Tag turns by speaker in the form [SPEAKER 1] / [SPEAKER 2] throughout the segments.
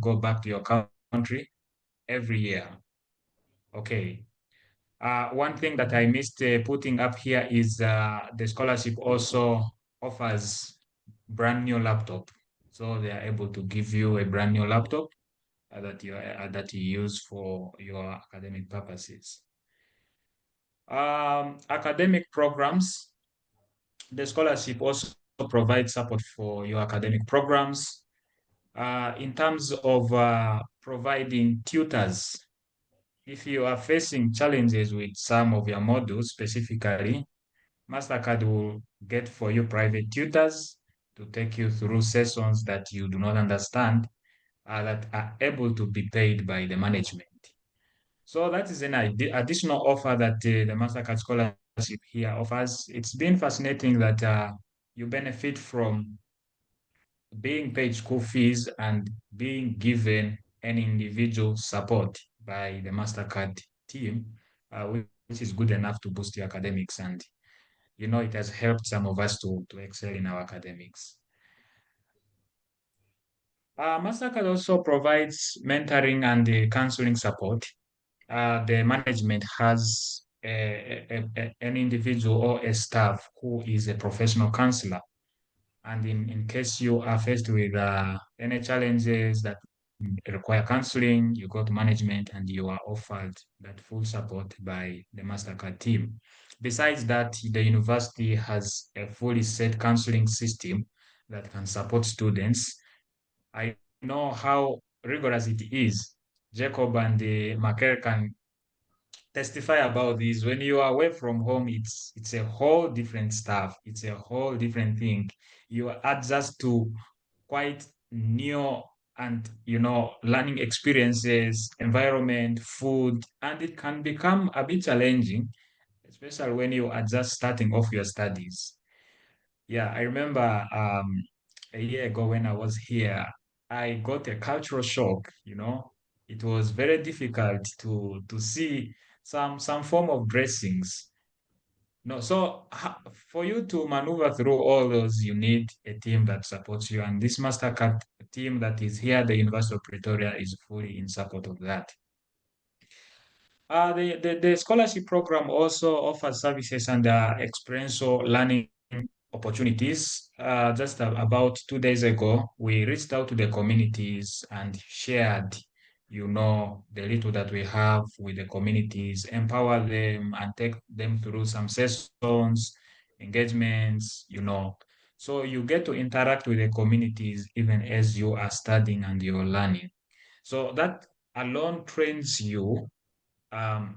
[SPEAKER 1] go back to your country every year. Okay. One thing that I missed putting up here is the scholarship also offers brand new laptop. So they are able to give you a brand new laptop that you use for your academic purposes. Academic programs, the scholarship also provides support for your academic programs in terms of providing tutors. If you are facing challenges with some of your modules specifically, MasterCard will get for you private tutors to take you through sessions that you do not understand that are able to be paid by the management. So that is an additional offer that the MasterCard scholarship here offers. It's been fascinating that you benefit from being paid school fees and being given an individual support by the MasterCard team, which is good enough to boost your academics. And, it has helped some of us to excel in our academics. MasterCard also provides mentoring and counseling support. The management has an individual or a staff who is a professional counselor. And in case you are faced with any challenges that require counseling, you go to management and you are offered that full support by the MasterCard team. Besides that, the university has a fully set counseling system that can support students. I know how rigorous it is. Jacob and Makel can testify about this. When you are away from home, it's a whole different stuff. It's a whole different thing. You adjust to quite new and learning experiences, environment, food, and it can become a bit challenging, especially when you are just starting off your studies. Yeah, I remember a year ago when I was here, I got a cultural shock. It was very difficult to see some form of dressings. No, so for you to maneuver through all those, you need a team that supports you. And this Mastercard team that is here at the University of Pretoria is fully in support of that. The scholarship program also offers services and experiential learning opportunities. Just about 2 days ago, we reached out to the communities and shared, the little that we have with the communities, empower them and take them through some sessions, engagements. So you get to interact with the communities even as you are studying and you're learning. So that alone trains you um,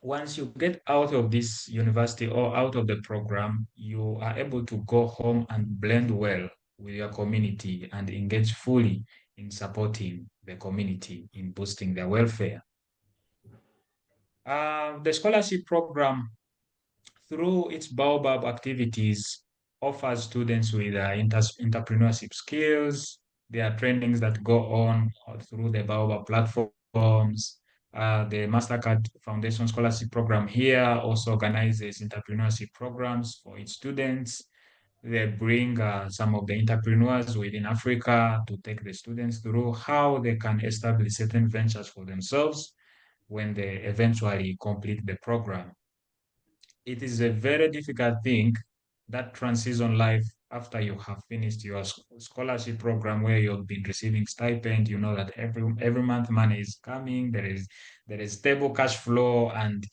[SPEAKER 1] once you get out of this university or out of the program, you are able to go home and blend well with your community and engage fully in supporting the community in boosting their welfare. The scholarship program, through its Baobab activities, offers students with entrepreneurship skills. There are trainings that go on through the Baobab platforms. The MasterCard Foundation Scholarship Program here also organizes entrepreneurship programs for its students. They bring some of the entrepreneurs within Africa to take the students through how they can establish certain ventures for themselves when they eventually complete the program. It is a very difficult thing, that transition life after you have finished your scholarship program where you've been receiving stipend. You know that every month money is coming. There is stable cash flow, and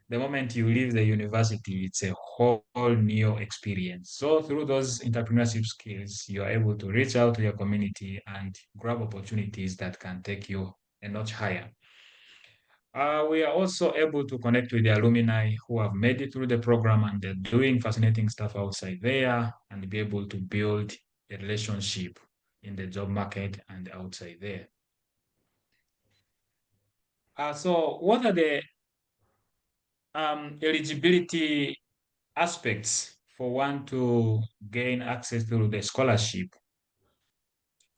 [SPEAKER 1] the moment you leave the university, it's a whole new experience. So through those entrepreneurship skills, you are able to reach out to your community and grab opportunities that can take you a notch higher. We are also able to connect with the alumni who have made it through the program and they're doing fascinating stuff outside there, and be able to build a relationship in the job market and outside there. So what are the eligibility aspects for one to gain access to the scholarship?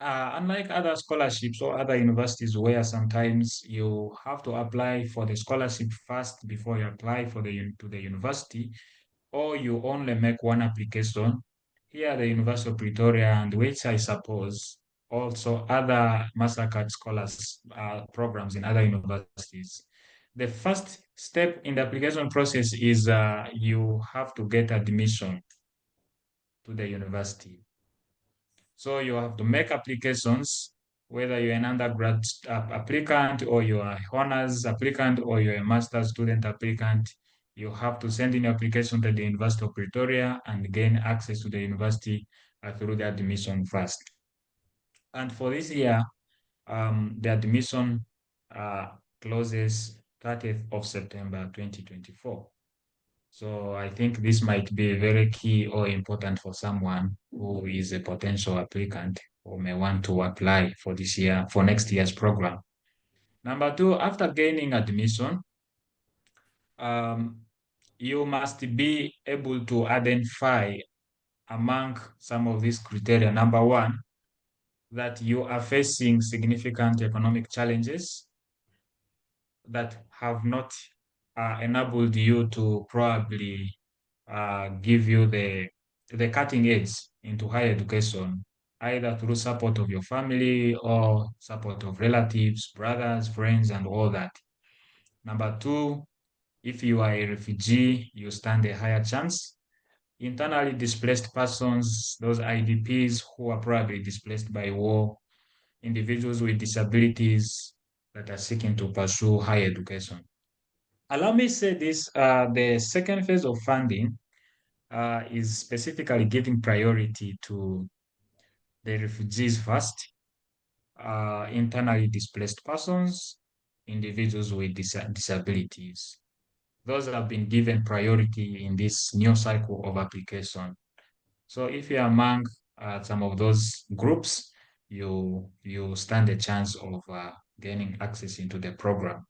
[SPEAKER 1] Unlike other scholarships or other universities where sometimes you have to apply for the scholarship first before you apply to the university, or you only make one application, here at the University of Pretoria, and which I suppose also other Mastercard scholars programs in other universities. The first step in the application process is you have to get admission to the university. So you have to make applications, whether you're an undergrad applicant or you're a honors applicant or you're a master's student applicant. You have to send in your application to the University of Pretoria and gain access to the university through the admission first. And for this year, the admission uh, closes 30th of September 2024. So I think this might be very key or important for someone who is a potential applicant or may want to apply for this year, for next year's program. Number two, after gaining admission, um, you must be able to identify among some of these criteria. Number one, that you are facing significant economic challenges that have not enabled you to probably give you the cutting edge into higher education, either through support of your family or support of relatives, brothers, friends, and all that. Number two, if you are a refugee, you stand a higher chance. Internally displaced persons, those IDPs who are probably displaced by war, individuals with disabilities that are seeking to pursue higher education. Allow me say this, the second phase of funding is specifically giving priority to the refugees first, internally displaced persons, individuals with disabilities. Those have been given priority in this new cycle of application. So if you're among some of those groups, you stand a chance of gaining access into the program.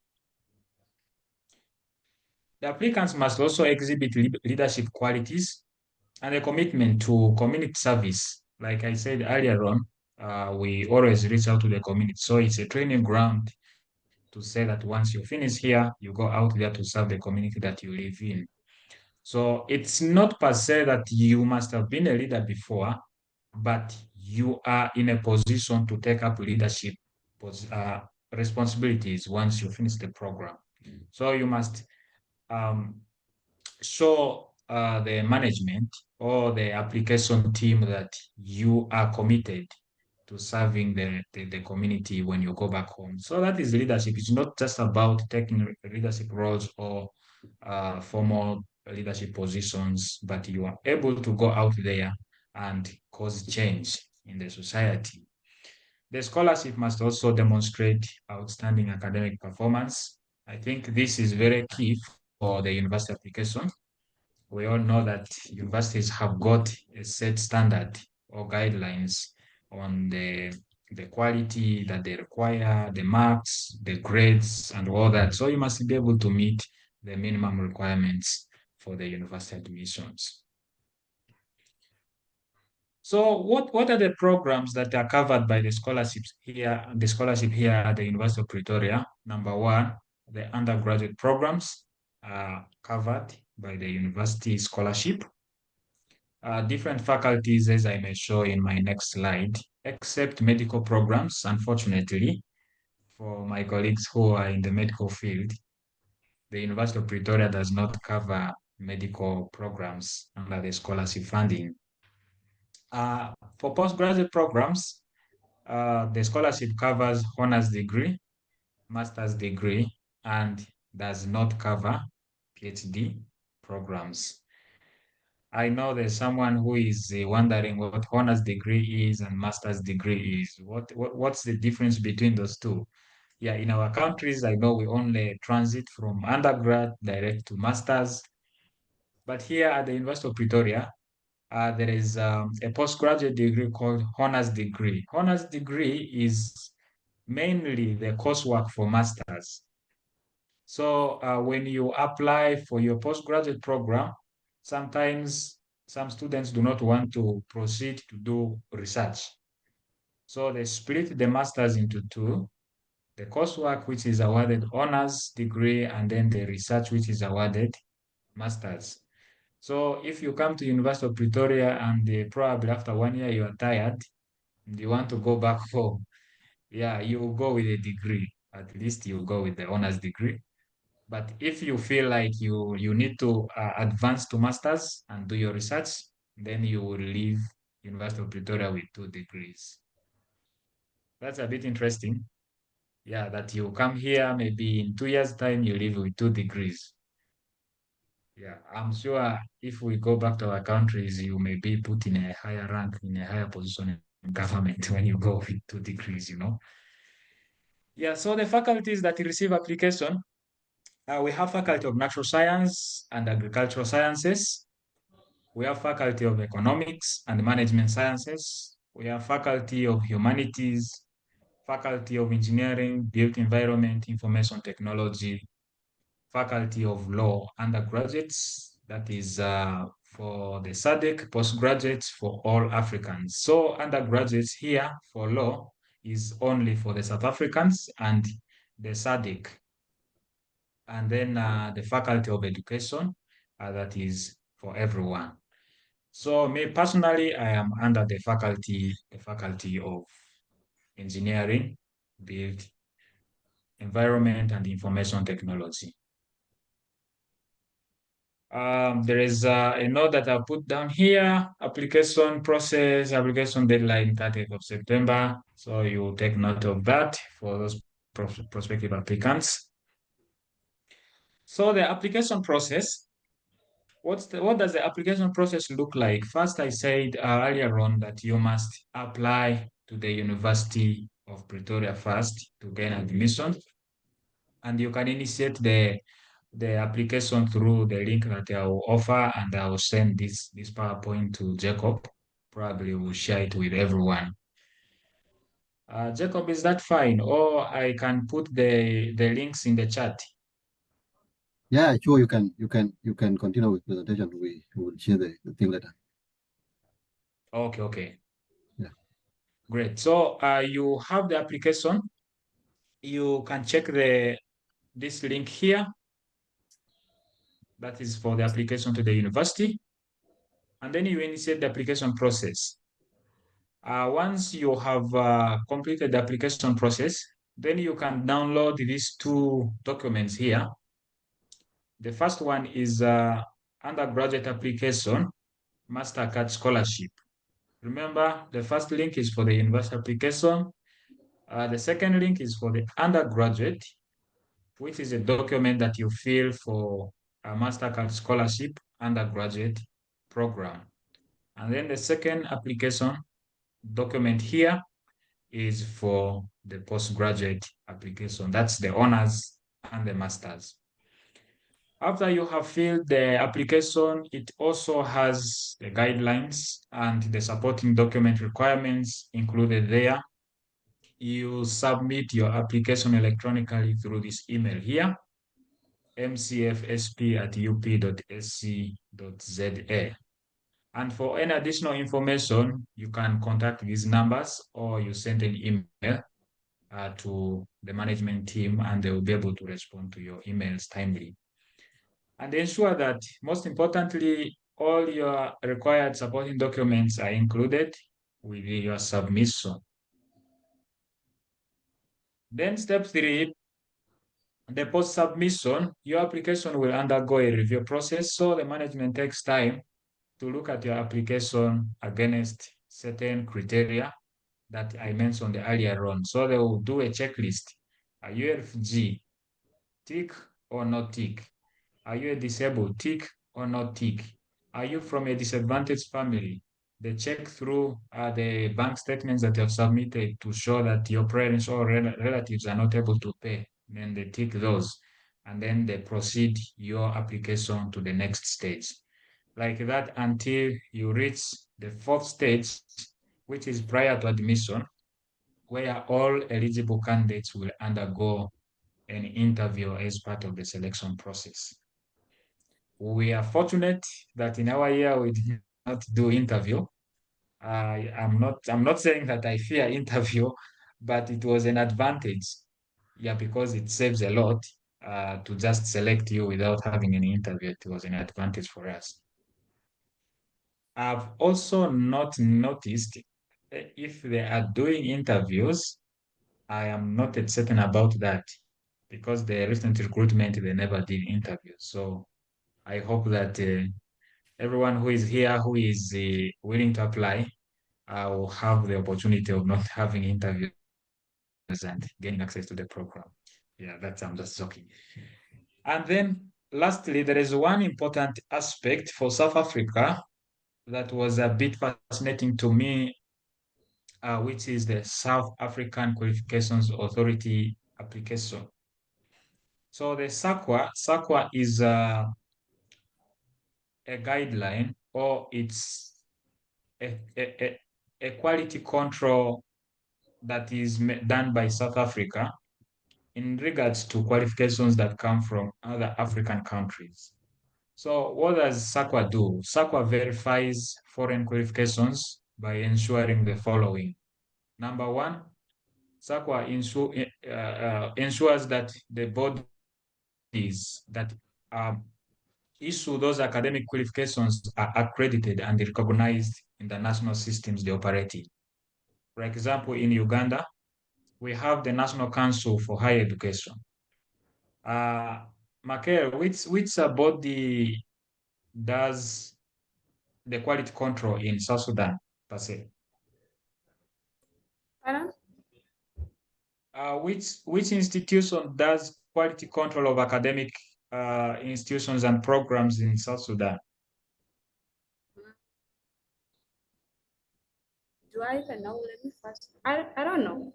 [SPEAKER 1] The applicants must also exhibit leadership qualities and a commitment to community service. Like I said earlier on, we always reach out to the community. So it's a training ground to say that once you finish here, you go out there to serve the community that you live in. So it's not per se that you must have been a leader before, but you are in a position to take up leadership uh, responsibilities once you finish the program. So you must um, show the management or the application team that you are committed to serving the community when you go back home. So that is leadership. It's not just about taking leadership roles or formal leadership positions, but you are able to go out there and cause change in the society. The scholarship must also demonstrate outstanding academic performance. I think this is very key for the university application. We all know that universities have got a set standard or guidelines on the quality that they require, the marks, the grades, and all that. So you must be able to meet the minimum requirements for the university admissions. So what are the programs that are covered by the scholarships here, the scholarship here at the University of Pretoria? Number one, the undergraduate programs are covered by the university scholarship. Different faculties, as I may show in my next slide, except medical programs, unfortunately, for my colleagues who are in the medical field, the University of Pretoria does not cover medical programs under the scholarship funding. For postgraduate programs, the scholarship covers honors degree, master's degree, and does not cover PhD programs. I know there's someone who is wondering what honors degree is and master's degree is. What's the difference between those two? Yeah, in our countries, I know we only transit from undergrad direct to master's. But here at the University of Pretoria, there is a postgraduate degree called honors degree. Honors degree is mainly the coursework for masters. So when you apply for your postgraduate program, sometimes some students do not want to proceed to do research. So they split the masters into two, the coursework which is awarded honors degree and then the research which is awarded masters. So if you come to University of Pretoria and probably after 1 year you are tired, You want to go back home. Yeah, you will go with a degree. At least you go with the honors degree. But if you feel like you need to advance to masters and do your research, then you will leave University of Pretoria with 2 degrees. That's a bit interesting. Yeah, that you come here, maybe in 2 years' time, you leave with 2 degrees. Yeah, I'm sure if we go back to our countries, you may be put in a higher rank, in a higher position in government when you go with 2 degrees. Yeah, so the faculties that receive application, we have Faculty of Natural Science and Agricultural Sciences. We have Faculty of Economics and Management Sciences. We have Faculty of Humanities, Faculty of Engineering, Built Environment, Information Technology, Faculty of Law undergraduates, that is for the SADC, postgraduates for all Africans. So undergraduates here for law is only for the South Africans and the SADC. And then the Faculty of Education, that is for everyone. So me personally, I am under the Faculty of Engineering, Built Environment and Information Technology. There is a note that I put down here, application process, application deadline 30th of September. So you take note of that for those prospective applicants. So the application process, what does the application process look like? First, I said earlier on that you must apply to the University of Pretoria first to gain admission, and you can initiate the application through the link that I will offer, and I will send this PowerPoint to Jacob. Probably will share it with everyone. Jacob, is that fine? Or I can put the links in the chat.
[SPEAKER 2] Yeah, sure. You can continue with presentation. We will share the thing later.
[SPEAKER 1] Okay, okay.
[SPEAKER 2] Yeah.
[SPEAKER 1] Great. So you have the application. You can check this link here. That is for the application to the university. And then you initiate the application process. Once you have completed the application process, then you can download these 2 documents here. The first one is undergraduate application, Mastercard scholarship. Remember, the first link is for the university application. The second link is for the undergraduate, which is a document that you fill for a Mastercard scholarship undergraduate program. And then the second application document here is for the postgraduate application. That's the honors and the masters. After you have filled the application, it also has the guidelines and the supporting document requirements included there. You submit your application electronically through this email here, mcfsp@up.sc.za. And for any additional information, you can contact these numbers or you send an email to the management team and they will be able to respond to your emails timely. And ensure that, most importantly, all your required supporting documents are included with your submission. Then step 3, the post-submission, your application will undergo a review process. So the management takes time to look at your application against certain criteria that I mentioned earlier on. So they will do a checklist. Are you a refugee? Tick or not tick? Are you a disabled? Tick or not tick? Are you from a disadvantaged family? They check through the bank statements that you have submitted to show that your parents or relatives are not able to pay. Then they tick those. And then they proceed your application to the next stage. Like that until you reach the 4th stage, which is prior to admission, where all eligible candidates will undergo an interview as part of the selection process. We are fortunate that in our year we did not do interview. I'm not saying that I fear interview, but it was an advantage. Yeah, because it saves a lot to just select you without having an interview. It was an advantage for us. I've also not noticed if they are doing interviews, I am not yet certain about that because the recent recruitment, they never did interviews. So I hope that everyone who is here, who is willing to apply, will have the opportunity of not having interviews and gaining access to the program. Yeah, I'm just joking. And then lastly, there is one important aspect for South Africa that was a bit fascinating to me, which is the South African Qualifications Authority application. So the SAQA is a guideline, or it's a quality control that is done by South Africa in regards to qualifications that come from other African countries. So what does SAQA do? SAQA verifies foreign qualifications by ensuring the following. Number one, SAQA ensures that the bodies that um, issue those academic qualifications are accredited and recognized in the national systems they operate in. For example, in Uganda, we have the National Council for Higher Education. Uh, Michael, which body does the quality control in South Sudan, per se?
[SPEAKER 3] Pardon?
[SPEAKER 1] Which institution does quality control of academic institutions and programs in South Sudan?
[SPEAKER 3] Do I even know? Let me first. I don't know.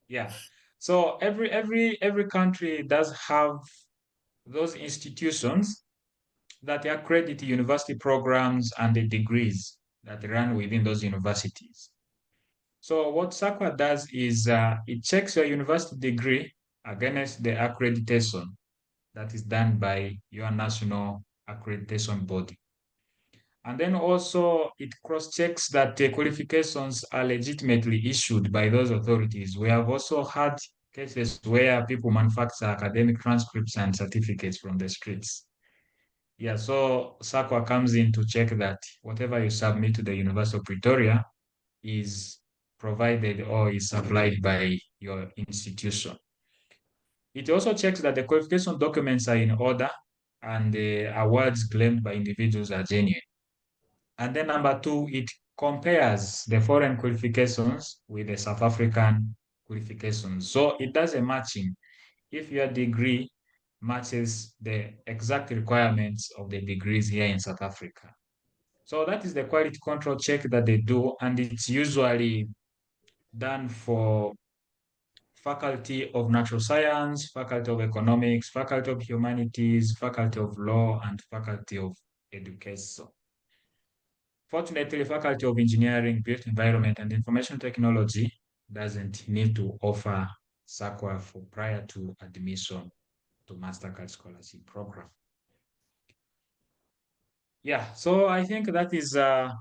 [SPEAKER 1] Yeah. So every country does have those institutions that accredit university programs and the degrees that run within those universities. So what SAQA does is it checks your university degree against the accreditation that is done by your national accreditation body. And then also it cross-checks that the qualifications are legitimately issued by those authorities. We have also had cases where people manufacture academic transcripts and certificates from the streets. Yeah, so SAQA comes in to check that whatever you submit to the University of Pretoria is provided or is supplied by your institution. It also checks that the qualification documents are in order and the awards claimed by individuals are genuine. And then number two, it compares the foreign qualifications with the South African qualifications. So it does a matching. If your degree matches the exact requirements of the degrees here in South Africa. So that is the quality control check that they do, and it's usually done for Faculty of Natural Science, Faculty of Economics, Faculty of Humanities, Faculty of Law, and Faculty of Education. Fortunately, Faculty of Engineering, Built Environment, and Information Technology doesn't need to offer SAQA for prior to admission to MasterCard Scholarship Program. Yeah, so I think that is a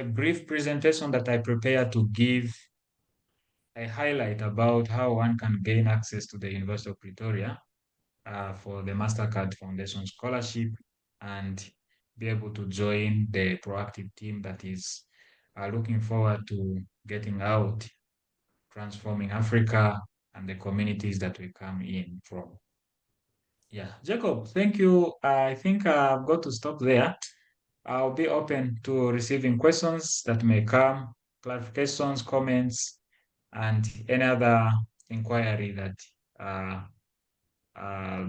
[SPEAKER 1] brief presentation that I prepared to give a highlight about how one can gain access to the University of Pretoria for the MasterCard Foundation Scholarship and be able to join the proactive team that is looking forward to getting out, transforming Africa and the communities that we come in from. Yeah, Jacob, thank you. I think I've got to stop there. I'll be open to receiving questions that may come, clarifications, comments, and any other inquiry that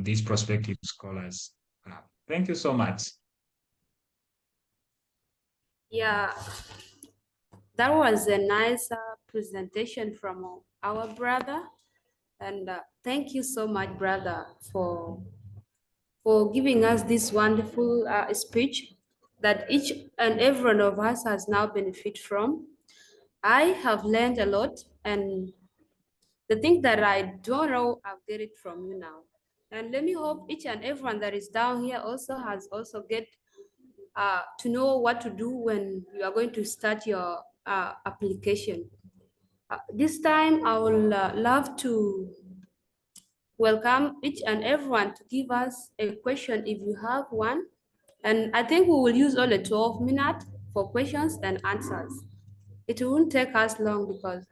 [SPEAKER 1] these prospective scholars have. Thank you so much.
[SPEAKER 3] Yeah, that was a nice presentation from our brother, and thank you so much, brother, for giving us this wonderful speech that each and every one of us has now benefit from. I have learned a lot, and the thing that I don't know, I'll get it from you now. And let me hope each and everyone that is down here also has also get to know what to do when you are going to start your application. This time, I will love to welcome each and everyone to give us a question if you have one. And I think we will use only 12 minutes for questions and answers. it won't take us long because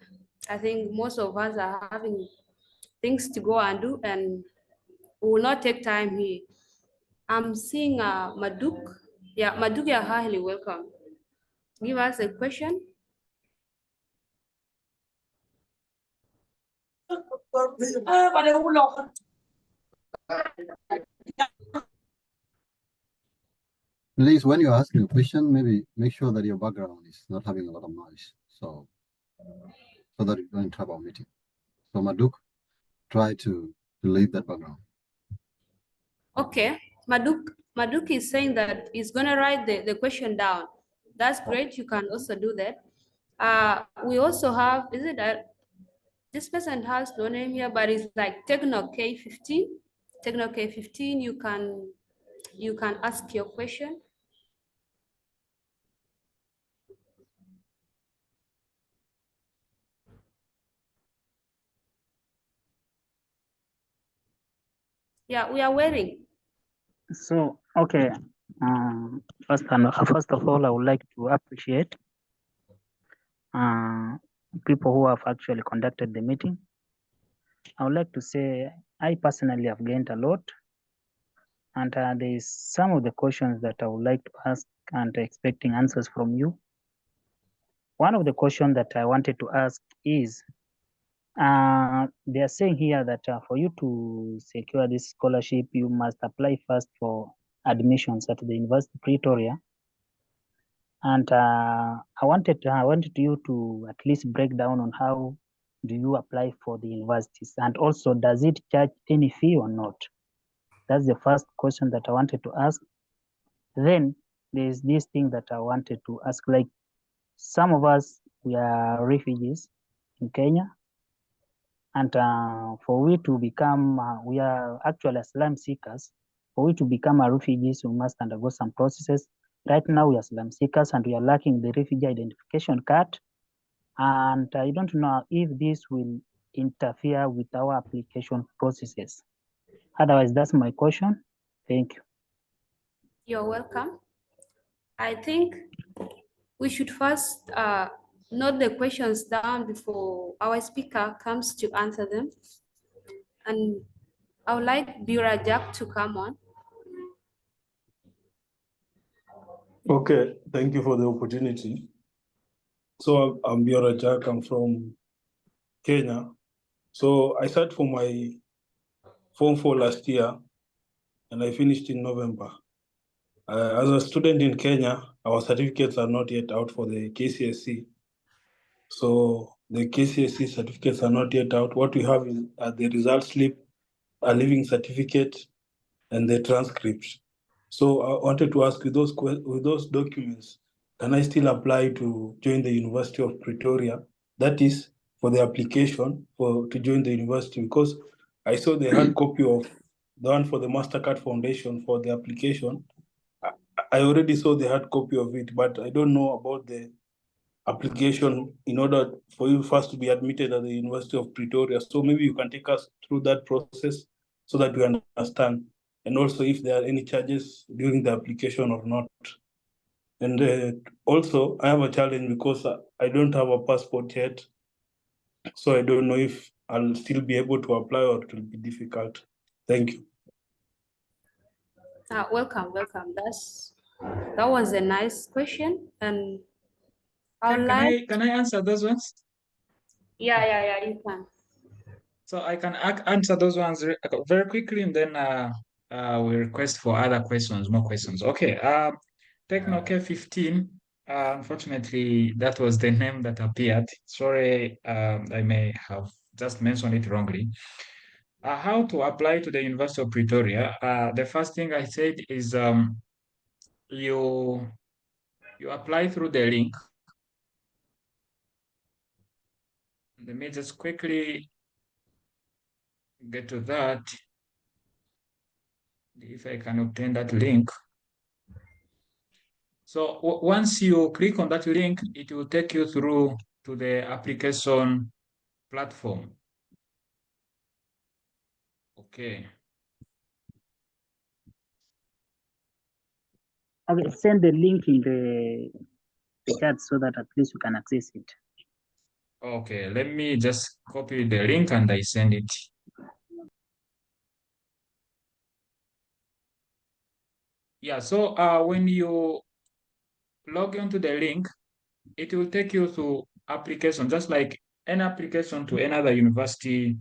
[SPEAKER 3] I think most of us are having things to go and do, and we will not take time here. I'm seeing Maduk. Yeah, Maduk, you're highly welcome. Give us a question.
[SPEAKER 2] Please, when you're asking a question, maybe make sure that your background is not having a lot of noise, so that you don't interrupt our meeting. So Maduk, try to leave that background.
[SPEAKER 3] Okay, Maduk is saying that he's gonna write the question down. That's great. You can also do that. We also have, is it that this person has no name here, but it's like Techno K15. Techno K15, you can ask your question. Yeah, we are waiting.
[SPEAKER 4] So, okay. First of all, I would like to appreciate people who have actually conducted the meeting. I would like to say I personally have gained a lot, and there is some of the questions that I would like to ask and expecting answers from you. One of the questions that I wanted to ask is, they are saying here that for you to secure this scholarship, you must apply first for admissions at the University of Pretoria. And I wanted you to at least break down on how do you apply for the universities, and also does it charge any fee or not? That's the first question that I wanted to ask. Then there's this thing that I wanted to ask, like some of us, we are refugees in Kenya, and for we to become, we are actually asylum seekers. For we to become a refugees, we must undergo some processes. Right now, we are asylum seekers and we are lacking the refugee identification card. And I don't know if this will interfere with our application processes. Otherwise, that's my question. Thank you.
[SPEAKER 3] You're welcome. I think we should first note the questions down before our speaker comes to answer them. And I would like Bura Jack to come on.
[SPEAKER 5] Okay, thank you for the opportunity. So I'm Biora Jack, I'm from Kenya. So I started for my Form 4 last year and I finished in November. As a student in Kenya, our certificates are not yet out for the KCSE. So the KCSE certificates are not yet out. What we have is the result slip, a living certificate, and the transcript. So I wanted to ask, with those documents, can I still apply to join the University of Pretoria? That is for the application to join the university, because I saw the hard copy of the one for the MasterCard Foundation for the application. I already saw the hard copy of it, but I don't know about the application in order for you first to be admitted at the University of Pretoria. So maybe you can take us through that process so that we understand, and also if there are any charges during the application or not. And also, I have a challenge because I don't have a passport yet, so I don't know if I'll still be able to apply or it will be difficult. Thank you.
[SPEAKER 3] Welcome. That was a nice question, and I would like.
[SPEAKER 1] Can I answer those ones?
[SPEAKER 3] Yeah, you can.
[SPEAKER 1] So I can answer those ones very quickly, and then we request for other questions, more questions. Okay. Techno K15. Unfortunately, that was the name that appeared. Sorry, I may have just mentioned it wrongly. How to apply to the University of Pretoria? The first thing I said is you apply through the link. Let me just quickly get to that. If I can obtain that link. So once you click on that link, it will take you through to the application platform. Okay.
[SPEAKER 4] Okay, send the link in the chat so that at least you can access it.
[SPEAKER 1] Okay, let me just copy the link and I send it. Yeah, so when you log into the link, it will take you to application, just like an application to another university.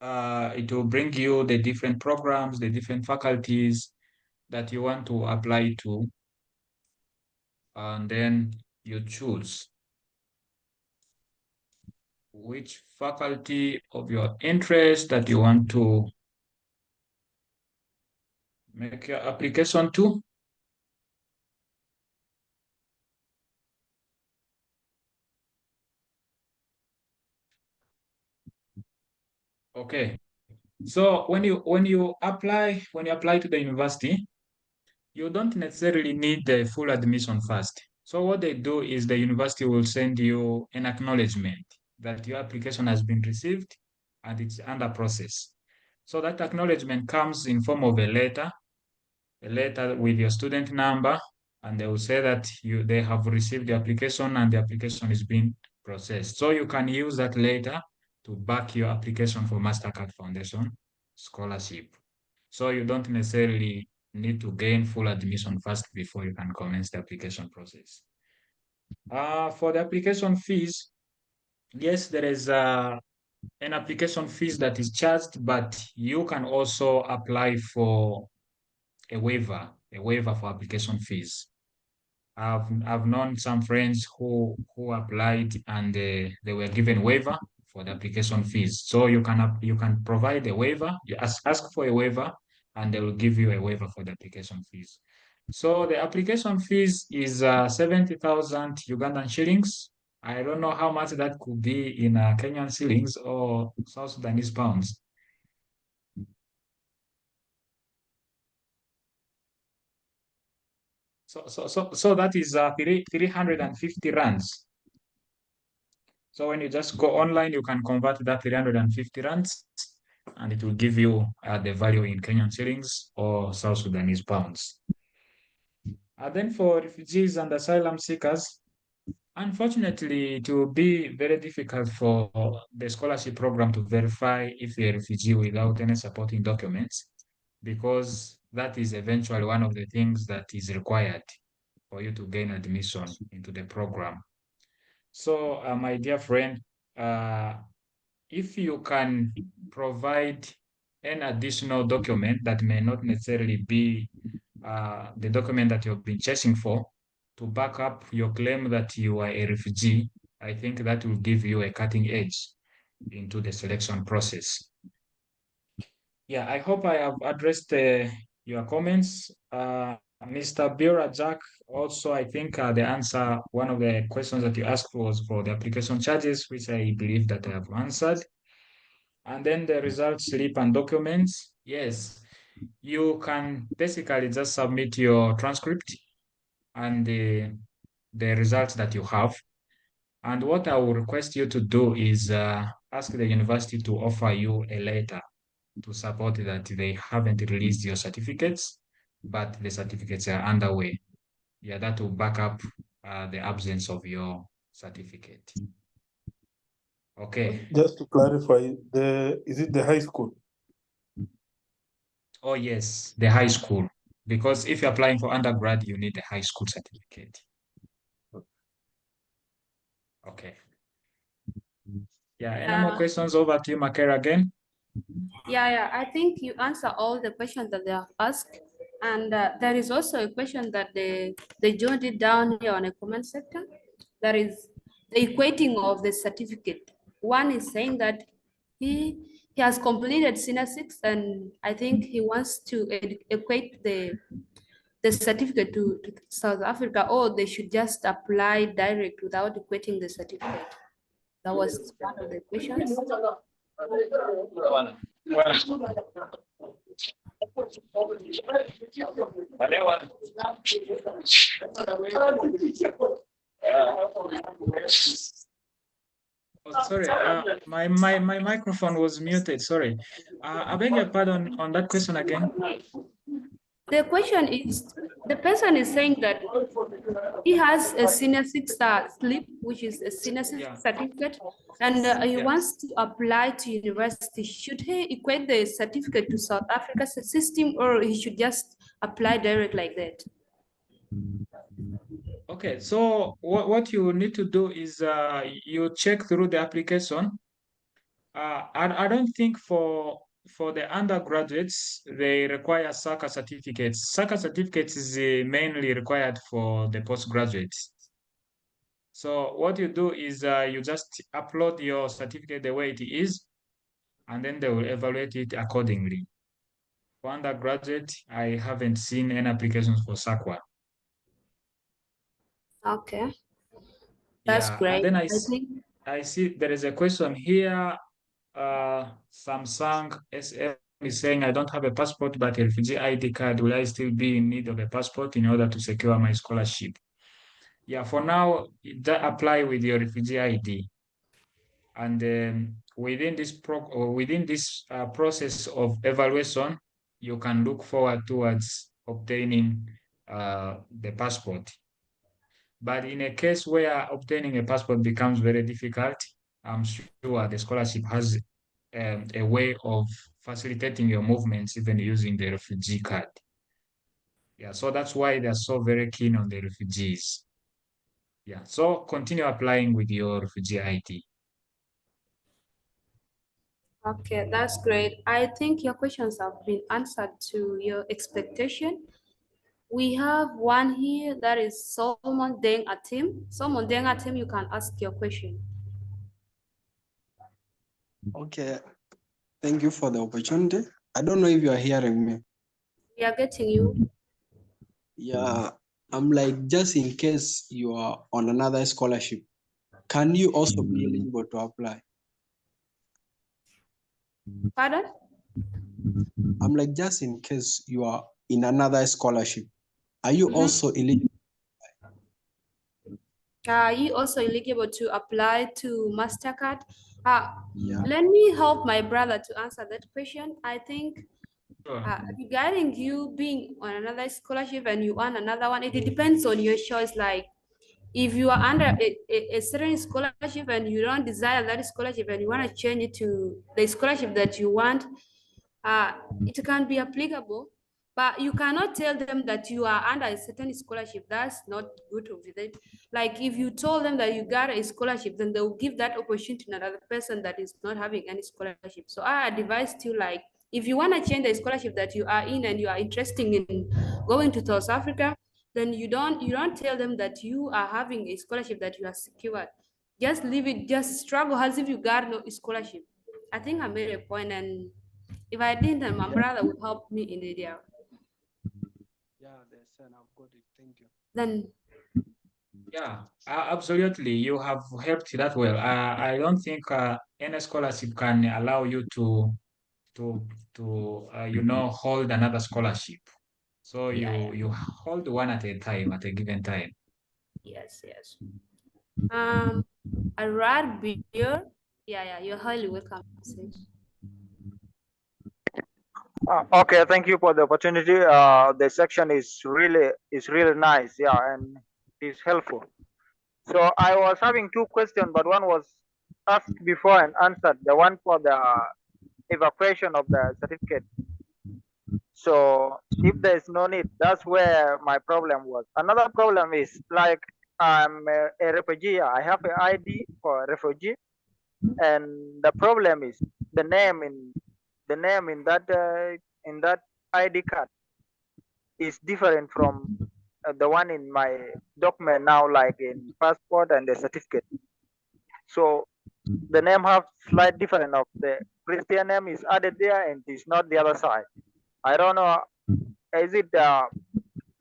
[SPEAKER 1] It will bring you the different programs, the different faculties that you want to apply to, and then you choose which faculty of your interest that you want to make your application to. Okay, so when you apply to the university, you don't necessarily need the full admission first. So what they do is the university will send you an acknowledgement that your application has been received and it's under process. So that acknowledgement comes in form of a letter with your student number, and they will say that they have received the application and the application is being processed. So you can use that letter to back your application for MasterCard Foundation scholarship. So you don't necessarily need to gain full admission first before you can commence the application process. For the application fees, yes, there is an application fees that is charged, but you can also apply for a waiver for application fees. I've known some friends who applied and they were given waiver for the application fees. So you can provide a waiver. You ask for a waiver, and they will give you a waiver for the application fees. So the application fees is 70,000 Ugandan shillings. I don't know how much that could be in Kenyan shillings or South Sudanese pounds. So that is 350 rands. So when you just go online, you can convert that 350 rands and it will give you the value in Kenyan shillings or South Sudanese pounds. Then for refugees and asylum seekers, unfortunately, it will be very difficult for the scholarship program to verify if you're a refugee without any supporting documents, because that is eventually one of the things that is required for you to gain admission into the program. So, my dear friend, if you can provide an additional document that may not necessarily be the document that you've been chasing for to back up your claim that you are a refugee, I think that will give you a cutting edge into the selection process. Yeah, I hope I have addressed your comments. Mr. Bira Jack, also, I think the answer, one of the questions that you asked was for the application charges, which I believe that I have answered. And then the results slip and documents. Yes, you can basically just submit your transcript and the results that you have. And what I will request you to do is ask the university to offer you a letter to support that they haven't released your certificates, but the certificates are underway. Yeah, that will back up the absence of your certificate. Okay.
[SPEAKER 5] Just to clarify, is it the high school?
[SPEAKER 1] Oh, yes, the high school. Because if you're applying for undergrad, you need a high school certificate. Okay. Yeah, any more questions? Over to you, Makera, again.
[SPEAKER 3] Yeah, I think you answer all the questions that they have asked. And there is also a question that they joined it down here on a comment section. That is the equating of the certificate. One is saying that he has completed Senior 6, and I think he wants to equate the certificate to South Africa, or they should just apply direct without equating the certificate. That was one of the questions.
[SPEAKER 1] Oh, sorry, my microphone was muted. Sorry. I beg your pardon on that question again.
[SPEAKER 3] The question is, the person is saying that he has a senior six slip, which is a senior six
[SPEAKER 1] Yeah.
[SPEAKER 3] certificate, and he
[SPEAKER 1] Yes.
[SPEAKER 3] wants to apply to university. Should he equate the certificate to South Africa's system, or he should just apply direct like that?
[SPEAKER 1] Okay, so what you need to do is you check through the application. I don't think for the undergraduates they require SACA certificates. SACA certificates is mainly required for the postgraduates. So what you do is you just upload your certificate the way it is, and then they will evaluate it accordingly. For undergraduate, I haven't seen any applications for SACWA.
[SPEAKER 3] Okay, that's
[SPEAKER 1] Yeah, and
[SPEAKER 3] great.
[SPEAKER 1] then
[SPEAKER 3] I think
[SPEAKER 1] I see there is a question here. Samsung SM is saying, I don't have a passport, but a refugee ID card. Will I still be in need of a passport in order to secure my scholarship? Yeah, for now, that apply with your refugee ID. And within this process of evaluation, you can look forward towards obtaining the passport. But in a case where obtaining a passport becomes very difficult, I'm sure the scholarship has a way of facilitating your movements, even using the refugee card. Yeah, so that's why they're so very keen on the refugees. Yeah, so continue applying with your refugee ID.
[SPEAKER 3] okay, that's great. I think your questions have been answered to your expectation. We have one here that is Solomon Deng Atim. Solomon Deng Atim, you can ask your question.
[SPEAKER 6] Okay, thank you for the opportunity. I don't know if you are hearing me.
[SPEAKER 3] We are getting you.
[SPEAKER 6] Yeah, I'm like, just in case you are on another scholarship, can you also be eligible to apply?
[SPEAKER 3] Pardon?
[SPEAKER 6] I'm like, just in case you are in another scholarship, are you also eligible?
[SPEAKER 3] Are you also eligible to apply to MasterCard?
[SPEAKER 6] Yeah.
[SPEAKER 3] Let me help my brother to answer that question. I think
[SPEAKER 1] Sure.
[SPEAKER 3] regarding you being on another scholarship and you on another one, it depends on your choice. Like if you are under a certain scholarship and you don't desire that scholarship and you want to change it to the scholarship that you want, it can be applicable, but you cannot tell them that you are under a certain scholarship. That's not good of it. Like if you told them that you got a scholarship, then they will give that opportunity to another person that is not having any scholarship. So I advise you, like, if you want to change the scholarship that you are in and you are interested in going to South Africa, then you don't tell them that you are having a scholarship that you are secured. Just leave it, just struggle as if you got no scholarship. I think I made a point, and if I didn't, then my brother would help me in the area.
[SPEAKER 6] Yeah, that's and I've got it. Thank you.
[SPEAKER 3] Then
[SPEAKER 1] Yeah, absolutely. You have helped that well. I don't think any scholarship can allow you to hold another scholarship. So you hold one at a time at a given time.
[SPEAKER 3] yes, yes. A rad beer. Yeah, you're highly welcome.
[SPEAKER 7] Okay, thank you for the opportunity. The section is really nice, yeah, and is helpful. So I was having two questions, but one was asked before and answered. The one for the evacuation of the certificate. So if there is no need, that's where my problem was. Another problem is like I'm a refugee. I have an ID for a refugee, and the problem is the name in that ID card is different from the one in my document now, like in passport and the certificate. So the name have slight different of the Christian name is added there and it's not the other side. I don't know. Is it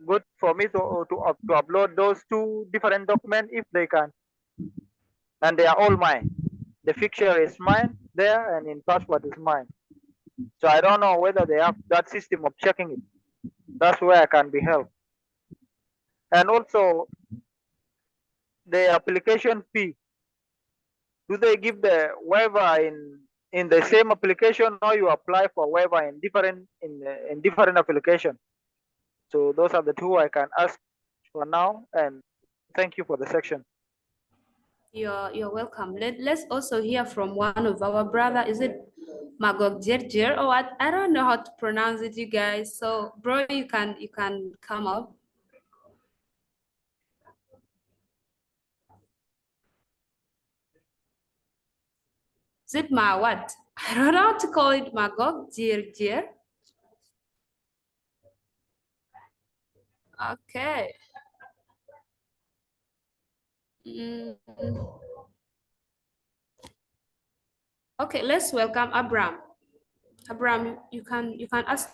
[SPEAKER 7] good for me to upload those two different documents if they can? And they are all mine. The picture is mine there, and in passport is mine. So I don't know whether they have that system of checking it. That's where I can be helped. And also the application fee. Do they give the waiver in the same application, or you apply for waiver in different application? So those are the two I can ask for now. And Thank you for the section.
[SPEAKER 3] You're welcome. Let's also hear from one of our brother. Is it Magog Jerjer or what? I don't know how to pronounce it, you guys. So, bro, you can come up. Is it my what? I don't know how to call it Magog Jerjer. Okay. Mm. Okay, let's welcome Abraham. Abraham, you can ask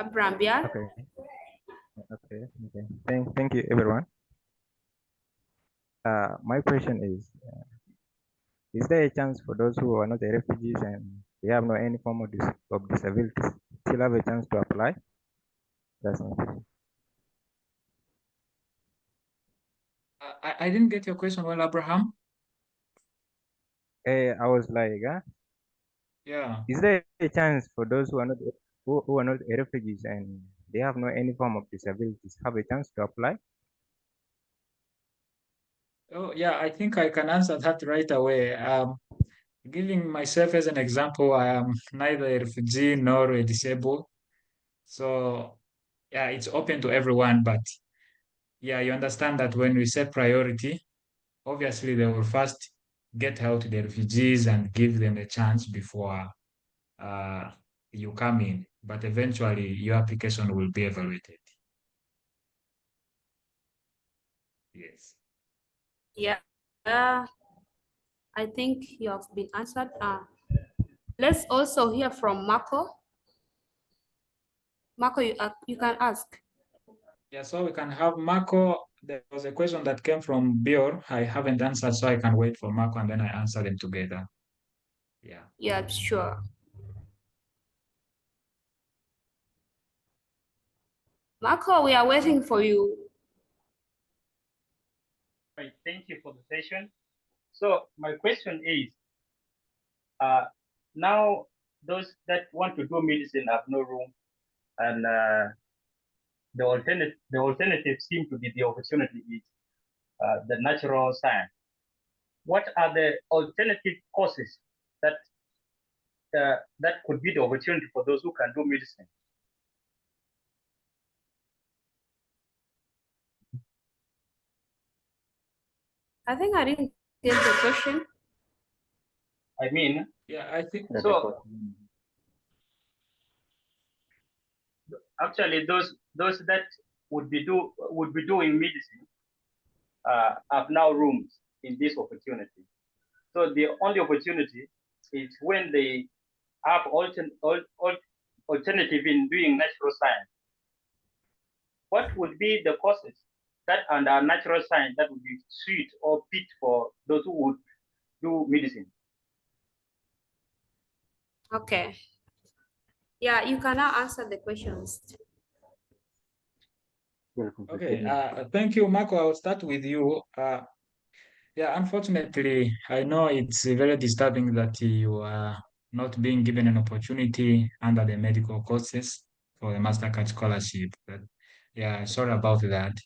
[SPEAKER 3] Abraham, yeah?
[SPEAKER 8] Okay. Okay. Thank you, everyone. My question is there a chance for those who are not the refugees and they have no any form of, of disabilities still have a chance to apply? That's my question.
[SPEAKER 1] I didn't get your question well, Abraham.
[SPEAKER 8] I was like,
[SPEAKER 1] Yeah.
[SPEAKER 8] is there a chance for those who are not refugees and they have no any form of disabilities have a chance to apply?
[SPEAKER 1] Oh, yeah, I think I can answer that right away. Giving myself as an example, I am neither a refugee nor a disabled. So, yeah, it's open to everyone. But yeah, you understand that when we set priority, obviously they will first get out the refugees and give them a chance before uh, you come in. But eventually, your application will be evaluated. Yes.
[SPEAKER 3] Yeah. I think you have been answered. Let's also hear from Marco. Marco, you can ask.
[SPEAKER 1] Yeah, so we can have Marco. There was a question that came from Bior. I haven't answered, so I can wait for Marco and then I answer them together. Yeah.
[SPEAKER 3] Yeah, sure. Marco, we are waiting for you.
[SPEAKER 9] Right, thank you for the session. So my question is, now those that want to do medicine have no room, and the alternative seem to be the opportunity is the natural science. What are the alternative courses that that could be the opportunity for those who can do medicine?
[SPEAKER 3] I think I didn't get the question.
[SPEAKER 9] I mean,
[SPEAKER 1] Yeah, I think
[SPEAKER 9] so. Actually, those that would be doing medicine have now rooms in this opportunity. So the only opportunity is when they have alternative in doing natural science. What would be the courses that under natural science that would be suit or fit for those who would do medicine?
[SPEAKER 3] Okay. Yeah, you can now answer the questions.
[SPEAKER 1] okay. Thank you, Marco. I'll start with you. Yeah, unfortunately, I know it's very disturbing that you are not being given an opportunity under the medical courses for a MasterCard scholarship. But yeah, sorry about that.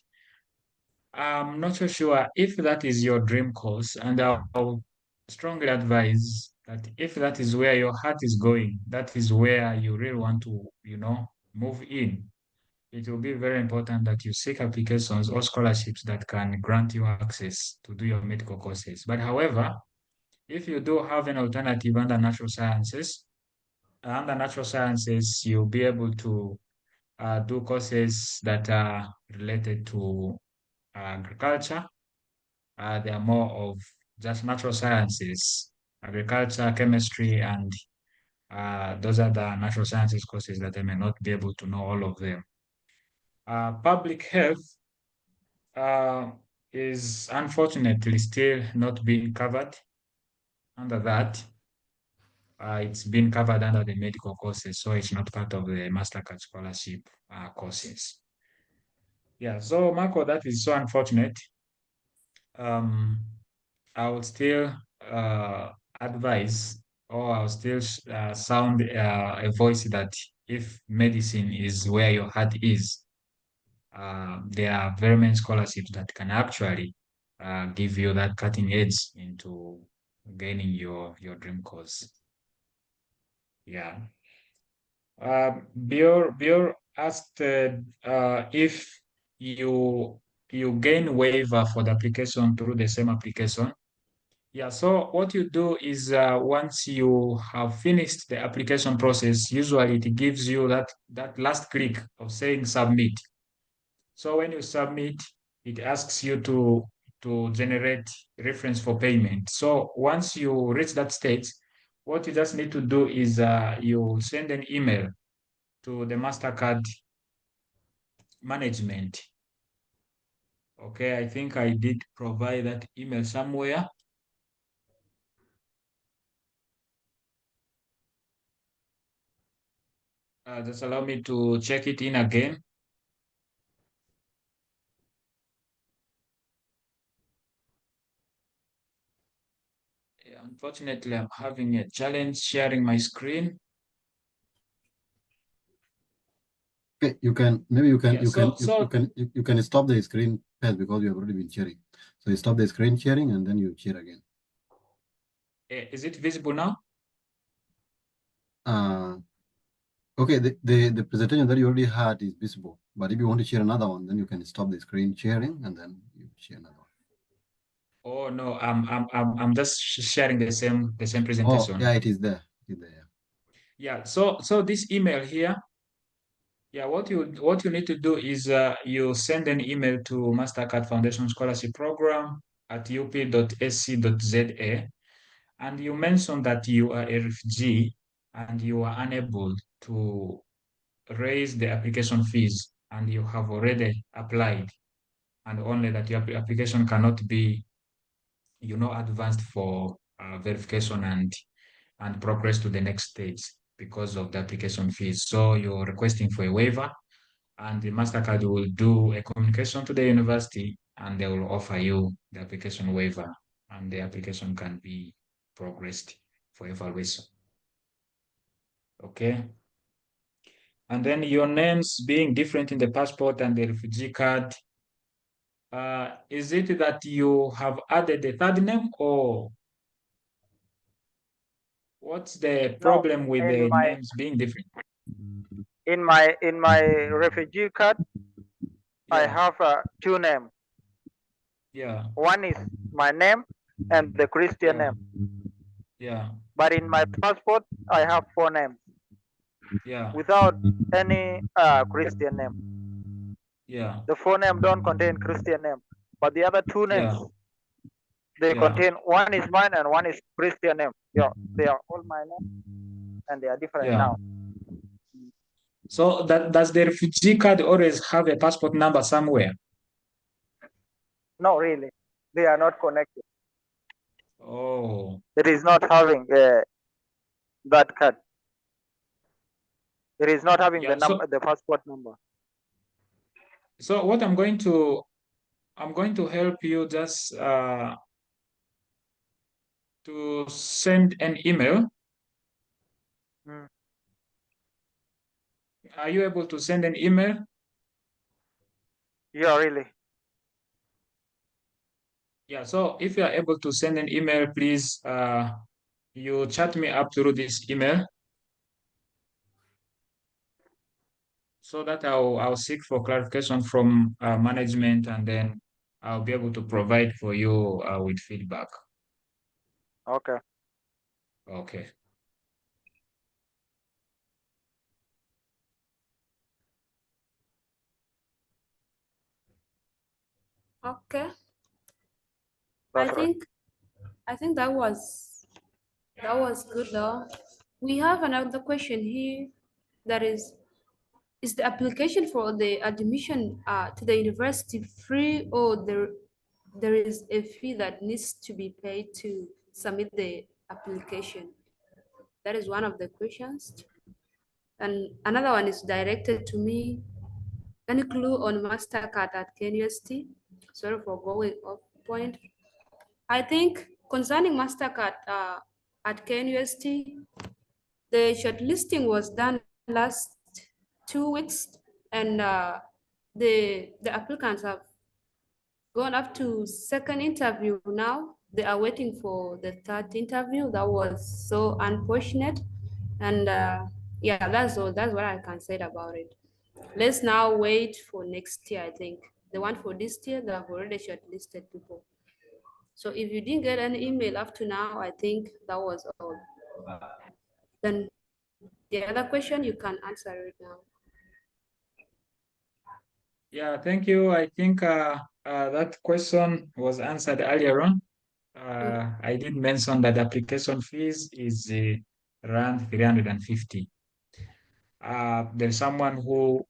[SPEAKER 1] I'm not so sure if that is your dream course, and I'll strongly advise that if that is where your heart is going, that is where you really want to, move in. It will be very important that you seek applications or scholarships that can grant you access to do your medical courses. But however, if you do have an alternative under natural sciences, you'll be able to do courses that are related to agriculture. They are more of just natural sciences, agriculture, chemistry, and those are the natural sciences courses that I may not be able to know all of them. Public health uh, is unfortunately still not being covered under that. It's been covered under the medical courses, so it's not part of the MasterCard scholarship courses. Yeah, so Marco, that is so unfortunate. Um, I would still advise, or I'll still sound a voice that if medicine is where your heart is, there are very many scholarships that can actually give you that cutting edge into gaining your dream course. Yeah. Bior asked if you gain waiver for the application through the same application. Yeah, so what you do is once you have finished the application process, usually it gives you that last click of saying submit. So when you submit, it asks you to generate reference for payment. So once you reach that stage, what you just need to do is you send an email to the MasterCard management. Okay, I think I did provide that email somewhere. Just allow me to check it in again. Yeah, unfortunately, I'm having a challenge sharing my screen.
[SPEAKER 2] Okay, you can stop the screen first because you have already been sharing. So you stop the screen sharing and then you share again.
[SPEAKER 1] Is it visible now?
[SPEAKER 2] Okay, the presentation that you already had is visible, but if you want to share another one, then you can stop the screen sharing and then you share another one.
[SPEAKER 1] Oh no, I'm just sharing the same presentation.
[SPEAKER 2] Oh yeah, it is there. It's there.
[SPEAKER 1] Yeah, so this email here, yeah, what you need to do is you send an email to MasterCard Foundation Scholarship Program at up.sc.za, and you mention that you are a refugee and you are unable to raise the application fees and you have already applied, and only that your application cannot be, advanced for verification and progress to the next stage because of the application fees. So you're requesting for a waiver, and the MasterCard will do a communication to the university and they will offer you the application waiver, and the application can be progressed for evaluation. Okay. And then your names being different in the passport and the refugee card. Is it that you have added a third name, or what's the problem with the names being different?
[SPEAKER 7] In my refugee card, I have two names.
[SPEAKER 1] Yeah.
[SPEAKER 7] One is my name and the Christian name.
[SPEAKER 1] Yeah.
[SPEAKER 7] But in my passport, I have four names.
[SPEAKER 1] Yeah.
[SPEAKER 7] Without any Christian name.
[SPEAKER 1] Yeah.
[SPEAKER 7] The four names don't contain Christian name, but the other two names, they contain, one is mine and one is Christian name. Yeah, they are all my name and they are different now.
[SPEAKER 1] So does the refugee card always have a passport number somewhere?
[SPEAKER 7] No, really, they are not connected.
[SPEAKER 1] Oh.
[SPEAKER 7] It is not having that card. It is not having the number, the passport number.
[SPEAKER 1] So what I'm going to help you just to send an email. Are you able to send an email?
[SPEAKER 7] Yeah, really.
[SPEAKER 1] Yeah, so if you are able to send an email, please you chat me up through this email so that I'll seek for clarification from management, and then I'll be able to provide for you with feedback.
[SPEAKER 7] Okay.
[SPEAKER 1] Okay.
[SPEAKER 3] Okay.
[SPEAKER 7] That's
[SPEAKER 3] I think that was good though. We have another question here that is the application for the admission to the university free, or there is a fee that needs to be paid to submit the application? That is one of the questions. And another one is directed to me. Any clue on MasterCard at KNUST? Sorry for going off point. I think concerning MasterCard at KNUST, the shortlisting was done last 2 weeks, and the applicants have gone up to second interview now. They are waiting for the third interview. That was so unfortunate. And yeah, that's all. That's what I can say about it. Let's now wait for next year, I think. The one for this year, they have already shortlisted people. So if you didn't get an email up to now, I think that was all. Then the other question, you can answer it now.
[SPEAKER 1] Yeah, thank you. I think that question was answered earlier on. I did mention that application fees is around 350. There's someone who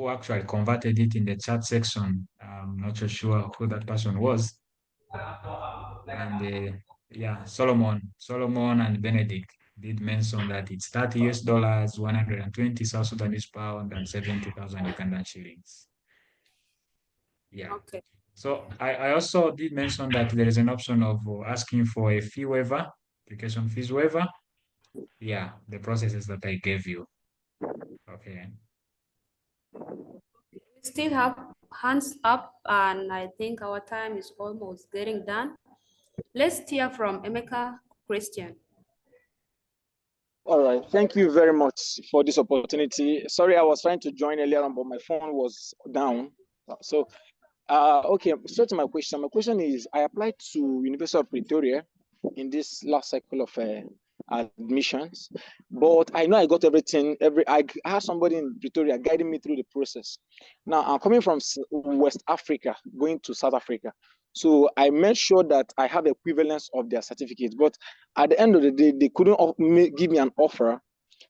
[SPEAKER 1] actually converted it in the chat section. I'm not so sure who that person was. And yeah, Solomon and Benedict did mention that it's 30 US dollars, 120 South Sudanese pound, and 70,000 Ugandan shillings. Yeah.
[SPEAKER 3] Okay.
[SPEAKER 1] So I also did mention that there is an option of asking for a fee waiver, application fees waiver. Yeah, the processes that I gave you. Okay.
[SPEAKER 3] We still have hands up, and I think our time is almost getting done. Let's hear from Emeka Christian.
[SPEAKER 10] All right. Thank you very much for this opportunity. Sorry, I was trying to join earlier on, but my phone was down. So, okay, straight to my question. My question is, I applied to University of Pretoria in this last cycle of admissions, but I know I got everything. I had somebody in Pretoria guiding me through the process. Now, I'm coming from West Africa, going to South Africa. So I made sure that I have equivalence of their certificates. But at the end of the day, they couldn't give me an offer.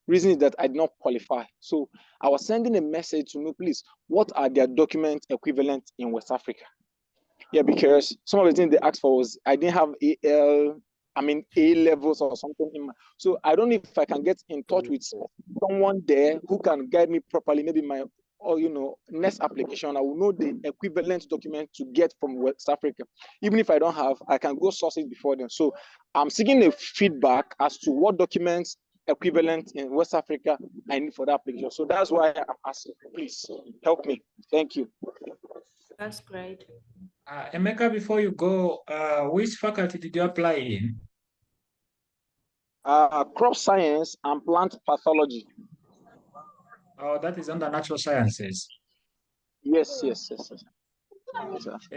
[SPEAKER 10] Reason is that I did not qualify. So I was sending a message to know, please, what are their document equivalent in West Africa? Yeah, because some of the things they asked for was I didn't have A levels or something so I don't know if I can get in touch with someone there who can guide me properly. Maybe my next application, I will know the equivalent document to get from West Africa. Even if I don't have, I can go source it before them. So I'm seeking a feedback as to what documents equivalent in West Africa I need for that application. So that's why I'm asking. Please help me. Thank you.
[SPEAKER 3] That's great.
[SPEAKER 1] Emeka, before you go, which faculty did you apply in?
[SPEAKER 10] Crop science and plant pathology.
[SPEAKER 1] Oh, that is under natural sciences.
[SPEAKER 10] Yes.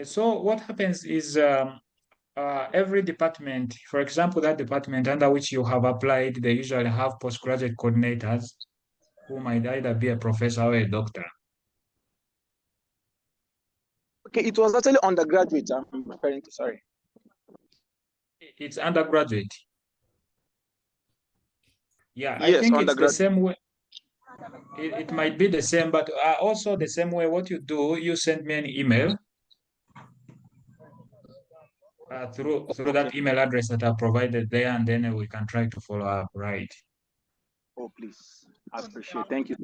[SPEAKER 1] So what happens is every department, for example, that department under which you have applied, they usually have postgraduate coordinators who might either be a professor or a doctor.
[SPEAKER 10] Okay, it was actually undergraduate I'm referring to, sorry.
[SPEAKER 1] It's undergraduate. Yeah,
[SPEAKER 10] Yes,
[SPEAKER 1] I think it's the same way. It might be the same, but also the same way what you do, you send me an email through that email address that I provided there, and then we can try to follow up, right?
[SPEAKER 10] Oh, please. I appreciate it. Thank you.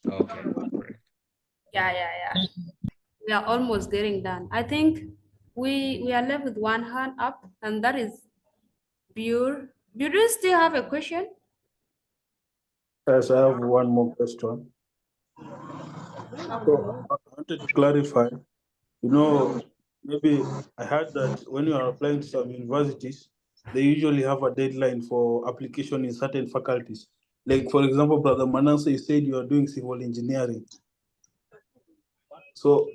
[SPEAKER 1] Okay, great.
[SPEAKER 3] Yeah. We are almost getting done. I think we are left with one hand up, and that is Bure. Do you still have a question?
[SPEAKER 5] Yes, I have one more question. So I wanted to clarify, maybe I heard that when you are applying to some universities, they usually have a deadline for application in certain faculties. Like, for example, Brother Manase, you said you are doing civil engineering. So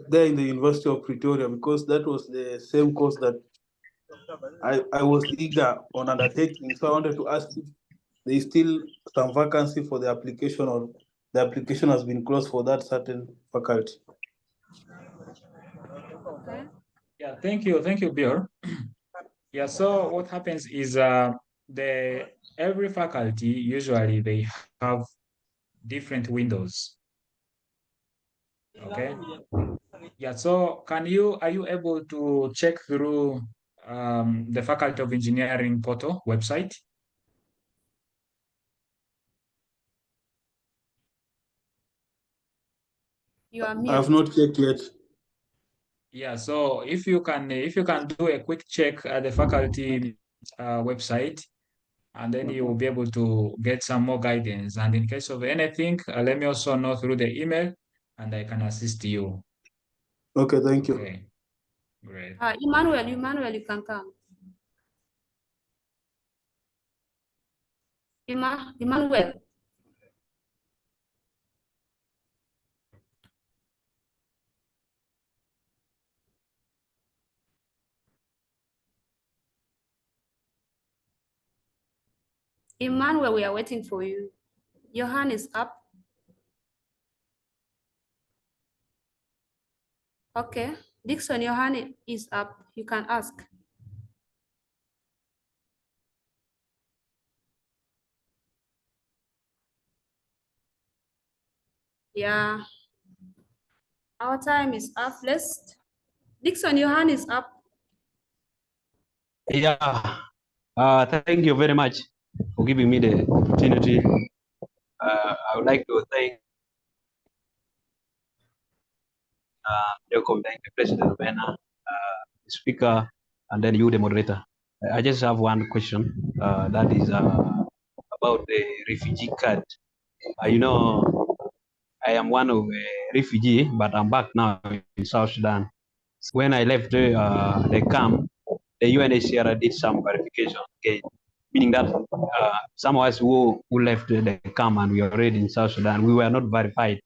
[SPEAKER 5] there in the University of Pretoria, because that was the same course that I was eager on undertaking. So I wanted to ask if there is still some vacancy for the application, or the application has been closed for that certain faculty.
[SPEAKER 3] Okay.
[SPEAKER 1] Yeah, thank you, Bill. Yeah, so what happens is every faculty usually they have different windows. Okay. Yeah, so are you able to check through the Faculty of Engineering portal website?
[SPEAKER 3] You are
[SPEAKER 5] I have
[SPEAKER 3] mute.
[SPEAKER 5] not checked yet.
[SPEAKER 1] Yeah, so if you can do a quick check at the faculty website, and then you will be able to get some more guidance. And in case of anything, let me also know through the email. and I can assist you.
[SPEAKER 5] Okay, thank you.
[SPEAKER 1] Okay, great.
[SPEAKER 3] Emmanuel, you can come. Emmanuel. Emmanuel, we are waiting for you. Your hand is up. Okay. Dixon, your hand is up. You can ask. Yeah. Our time is up. Dixon, your hand is up.
[SPEAKER 11] Yeah, thank you very much for giving me the opportunity. I would like to thank Jacob, thank the President of ENA, the Speaker, and then you, the moderator. I just have one question. That is about the refugee card. You know, I am one of a refugee, but I'm back now in South Sudan. When I left the camp, the UNHCR did some verification again, meaning that some of us who left the camp and we are already in South Sudan, we were not verified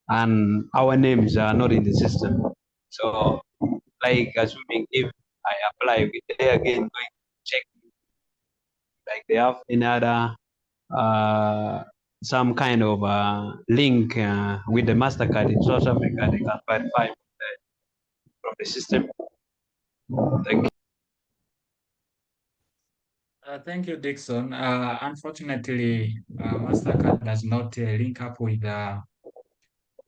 [SPEAKER 11] and our names are not in the system. So, like assuming if I apply, they again going to check like they have any other some kind of link with the MasterCard in South Africa, they can verify from the system. Thank you.
[SPEAKER 1] Thank you, Dixon. Unfortunately, MasterCard does not link up with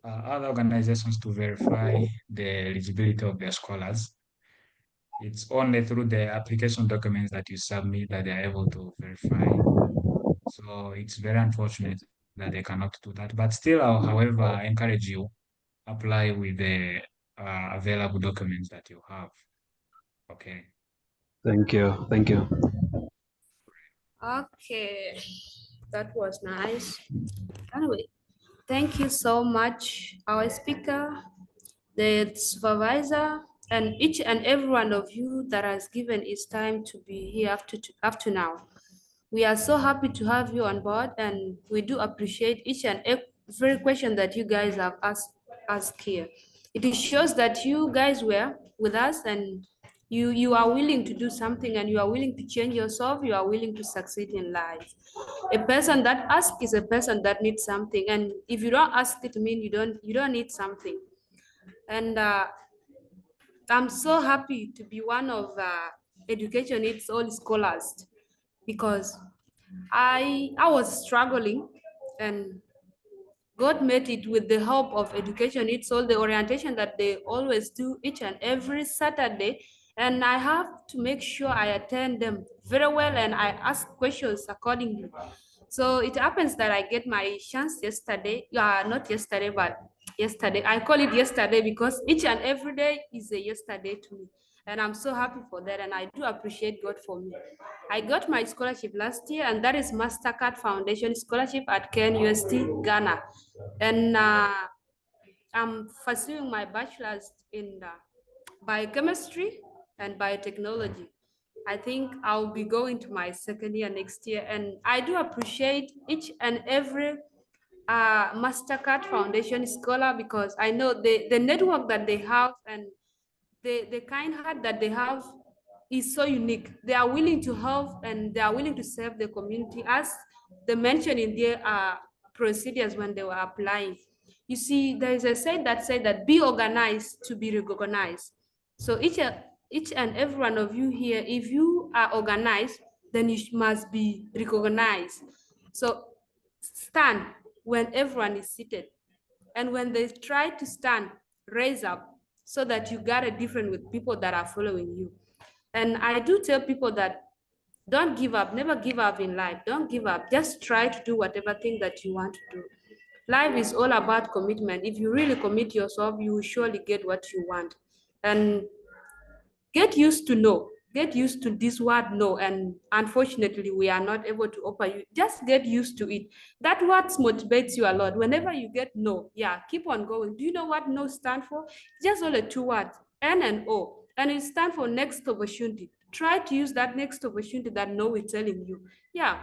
[SPEAKER 1] other organizations to verify the eligibility of their scholars. It's only through the application documents that you submit that they are able to verify. So it's very unfortunate that they cannot do that. But still, I'll, however, encourage you apply with the available documents that you have. Okay.
[SPEAKER 11] Thank you. Thank you.
[SPEAKER 3] Okay. That was nice. Anyway, thank you so much, our speaker, the supervisor, and each and every one of you that has given his time to be here up to now. We are so happy to have you on board, and we do appreciate each and every question that you guys have asked here. It shows that you guys were with us, and you are willing to do something, and you are willing to change yourself. You are willing to succeed in life. A person that asks is a person that needs something, and if you don't ask, it means you don't need something. And I'm so happy to be one of Education Needs All Scholars, because I was struggling, and God made it with the help of Education It's All, the orientation that they always do each and every Saturday. And I have to make sure I attend them very well, and I ask questions accordingly. So it happens that I get my chance yesterday, not yesterday, but yesterday. I call it yesterday because each and every day is a yesterday to me. And I'm so happy for that, and I do appreciate God for me. I got my scholarship last year, and that is MasterCard Foundation Scholarship at KNUST, Ghana. And I'm pursuing my bachelor's in biochemistry and biotechnology. I think I'll be going to my second year next year, and I do appreciate each and every MasterCard Foundation scholar, because I know the network that they have and the kind heart that they have is so unique. They are willing to help, and they are willing to serve the community, as they mentioned in their procedures when they were applying. You see, there is a saying that said that be organized to be recognized. So each and every one of you here, if you are organized, then you must be recognized. So stand when everyone is seated. And when they try to stand, raise up, so that you got a different with people that are following you. And I do tell people that don't give up, never give up in life. Don't give up. Just try to do whatever thing that you want to do. Life is all about commitment. If you really commit yourself, you will surely get what you want. And get used to know. get used to this word no, and unfortunately we are not able to offer you. Just get used to it. That word motivates you a lot. Whenever you get no, yeah, keep on going. Do you know what no stand for? Just only two words, N and O, and it stands for next opportunity. Try to use that next opportunity that no is telling you. Yeah,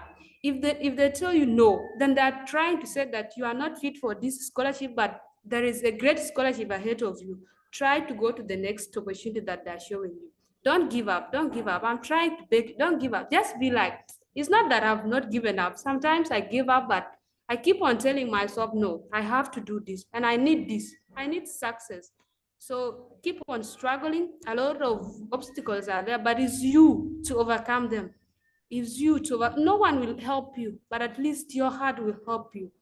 [SPEAKER 3] if they tell you no, then they're trying to say that you are not fit for this scholarship, but there is a great scholarship ahead of you. Try to go to the next opportunity that they're showing you. Don't give up. Don't give up. I'm trying to beg. Don't give up. Just be like, it's not that I've not given up. Sometimes I give up, but I keep on telling myself, no, I have to do this, and I need this. I need success. So keep on struggling. A lot of obstacles are there, but it's you to overcome them. It's you to no one will help you, but at least your heart will help you.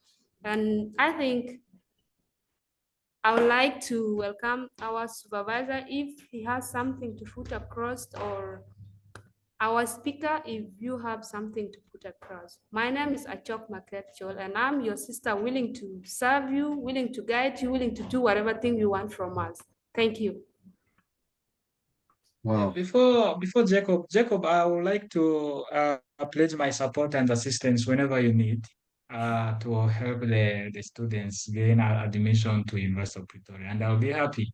[SPEAKER 3] And I think I would like to welcome our supervisor if he has something to put across, or our speaker if you have something to put across. My name is Achok Maketchol, and I'm your sister, willing to serve you, willing to guide you, willing to do whatever thing you want from us. Thank you.
[SPEAKER 2] Wow.
[SPEAKER 1] Before Jacob, I would like to pledge my support and assistance whenever you need to help the students gain admission to University of Pretoria. And I'll be happy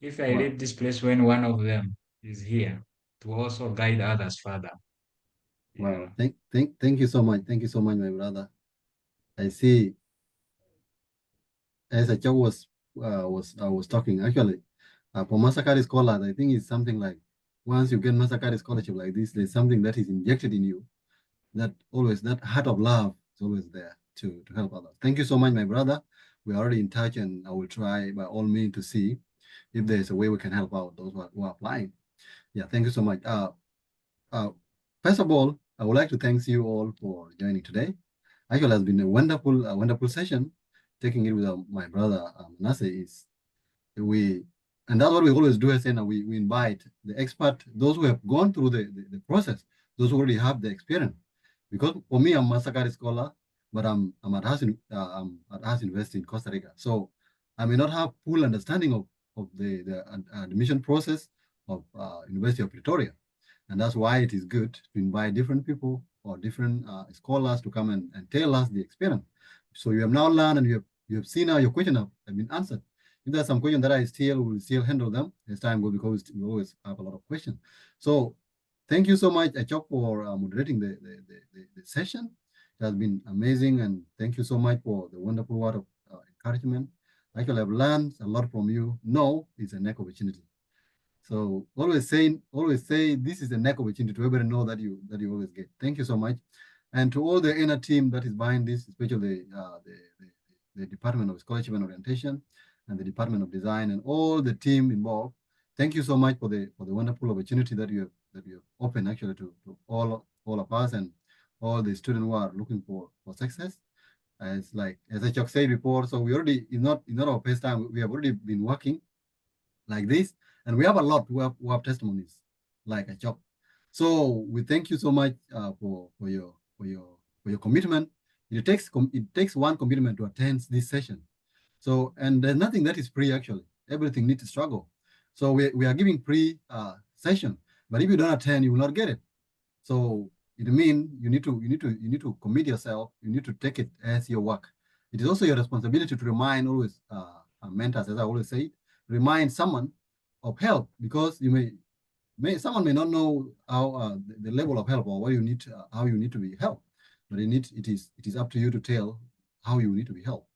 [SPEAKER 1] if I
[SPEAKER 2] Wow.
[SPEAKER 1] leave this place when one of them is here to also guide others further.
[SPEAKER 2] Wow. Thank you so much. Thank you so much, my brother. I see. As Achok was talking, actually, for Masakari scholars, I think it's something like once you get Masakari scholarship like this, there's something that is injected in you, that heart of love is always there to help others. Thank you so much, my brother. We're already in touch, and I will try by all means to see if there's a way we can help out those who are applying. Yeah, thank you so much. First of all, I would like to thank you all for joining today. Actually, it has been a wonderful session. Taking it with my brother Manasseh is and that's what we always do. As we invite the expert, those who have gone through the process, those who already have the experience. Because for me, I'm a Masakari scholar, but I'm at Haas University in Costa Rica. So I may not have full understanding of the admission process of University of Pretoria. And that's why it is good to invite different people or different scholars to come and tell us the experience. So you have now learned, and you have seen how your questions have been answered. If there's some questions that we'll still handle them as time goes, because we always have a lot of questions. So thank you so much, Achok, for moderating the session. It has been amazing, and thank you so much for the wonderful word of encouragement. Actually, I've learned a lot from you. No, it's a neck opportunity. So always say this is a neck opportunity to everybody know that you always get. Thank you so much, and to all the inner team that is behind this, especially the Department of Scholarship and Orientation and the Department of Design and all the team involved. Thank you so much for the wonderful opportunity that you have opened actually to all of us and all the students who are looking for success. As Achok said before, so we already it's not our first time. We have already been working like this, and we have a lot who have testimonies like Achok. So we thank you so much for your commitment. It takes one commitment to attend this session. So, and there's nothing that is free actually. Everything needs to struggle. So we are giving free session, but if you don't attend, you will not get it. So it means you need to commit yourself. You need to take it as your work. It is also your responsibility to remind always mentors, as I always say, remind someone of help, because someone may not know how the level of help or what you need, how you need to be helped, but it is up to you to tell how you need to be helped.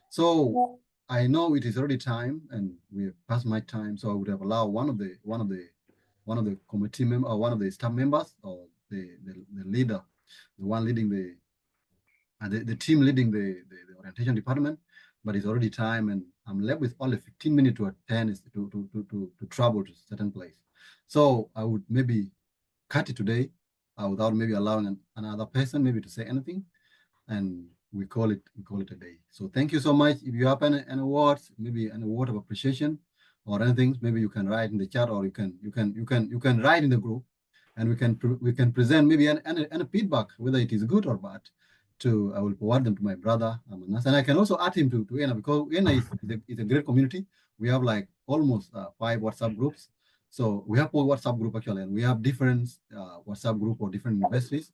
[SPEAKER 2] So I know it is already time, and we have passed my time, so I would have allowed one of the committee member or one of the staff members or the leader, the one leading the team leading the orientation department, but it's already time, and I'm left with only 15 minutes to attend to travel to a certain place. So I would maybe cut it today without maybe allowing another person maybe to say anything, and we call it a day. So thank you so much. If you have any words, maybe any word of appreciation or anything, maybe you can write in the chat, or you can write in the group, and we can present maybe any feedback, whether it is good or bad. I will forward them to my brother Amanas, and I can also add him to ENA, because ENA is a great community. We have like almost 5 WhatsApp groups. So we have a WhatsApp group actually, and we have different WhatsApp group for different universities.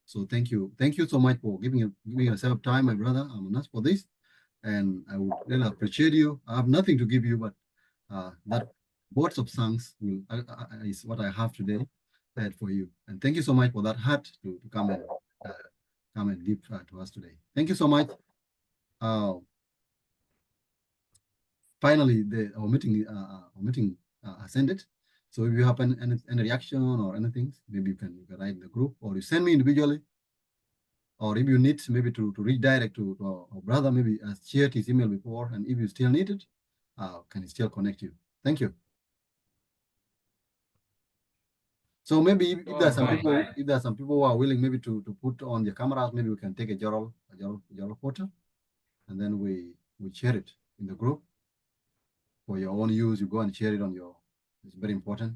[SPEAKER 2] So thank you so much for giving yourself time, my brother, Amanas, for this. And I would really appreciate you. I have nothing to give you, but that words of thanks is what I have today for you. And thank you so much for that heart to come and give to us today. Thank you so much. Finally, our meeting has ended. So if you have any reaction or anything, maybe you can write in the group, or you send me individually. Or if you need maybe to redirect to our brother, maybe has shared his email before, and if you still need it, can still connect you. Thank you. So maybe if there's some people, if there's some people who are willing maybe to put on their cameras, maybe we can take a journal photo, and then we share it in the group for your own use. You go and share it on your. It's very important.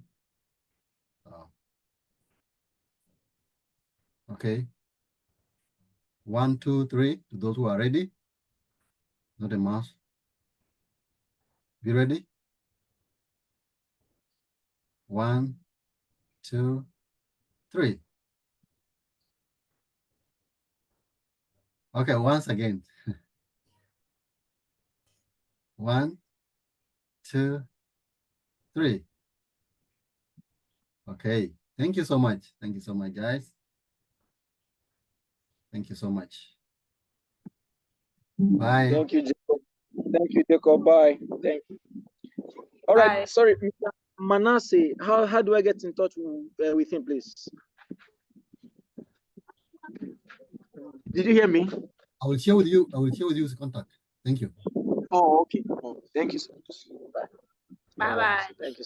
[SPEAKER 2] Okay. 1, 2, 3. To those who are ready. Not a mouse. Be ready. 1, 2, 3. Okay, once again. 1, 2, 3. Okay. Thank you so much. Thank you so much, guys. Thank you so much. Bye.
[SPEAKER 10] Thank you, Jacob. Thank you, Jacob. Bye. Thank you. All right.
[SPEAKER 3] Bye.
[SPEAKER 10] Sorry, Mr. Manasseh. How do I get in touch with him, please? Did you hear me?
[SPEAKER 2] I will share with you. I will share with you his contact. Thank you.
[SPEAKER 10] Oh, okay. Oh, thank you so much. Bye.
[SPEAKER 3] Bye bye.
[SPEAKER 10] Thank you.